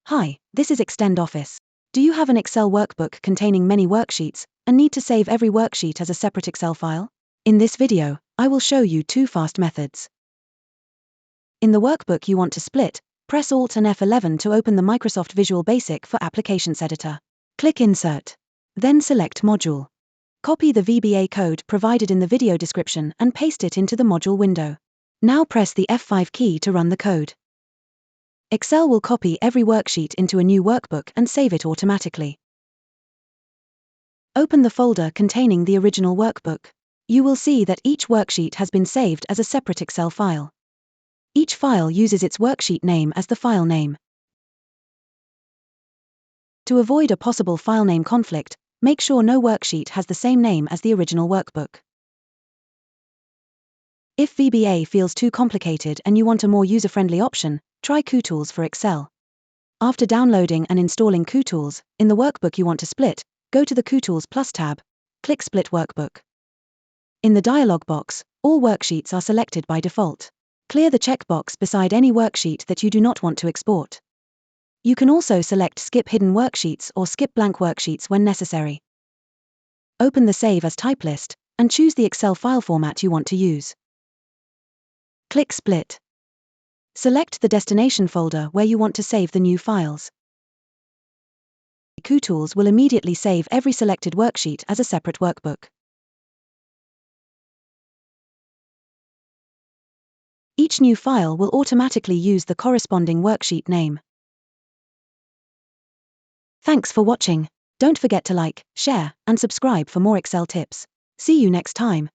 Hi, this is ExtendOffice. Do you have an Excel workbook containing many worksheets and need to save every worksheet as a separate Excel file? In this video, I will show you two fast methods. In the workbook you want to split, press Alt and F11 to open the Microsoft Visual Basic for Applications editor. Click Insert. Then select Module. Copy the VBA code provided in the video description and paste it into the module window. Now press the F5 key to run the code. Excel will copy every worksheet into a new workbook and save it automatically. Open the folder containing the original workbook. You will see that each worksheet has been saved as a separate Excel file. Each file uses its worksheet name as the file name. To avoid a possible file name conflict, make sure no worksheet has the same name as the original workbook. If VBA feels too complicated and you want a more user-friendly option, try Kutools for Excel. After downloading and installing Kutools, in the workbook you want to split, go to the Kutools Plus tab, click Split Workbook. In the dialog box, all worksheets are selected by default. Clear the checkbox beside any worksheet that you do not want to export. You can also select Skip Hidden Worksheets or Skip Blank Worksheets when necessary. Open the Save as Type list, and choose the Excel file format you want to use. Click Split. Select the destination folder where you want to save the new files. Kutools will immediately save every selected worksheet as a separate workbook. Each new file will automatically use the corresponding worksheet name. Thanks for watching. Don't forget to like, share, and subscribe for more Excel tips. See you next time.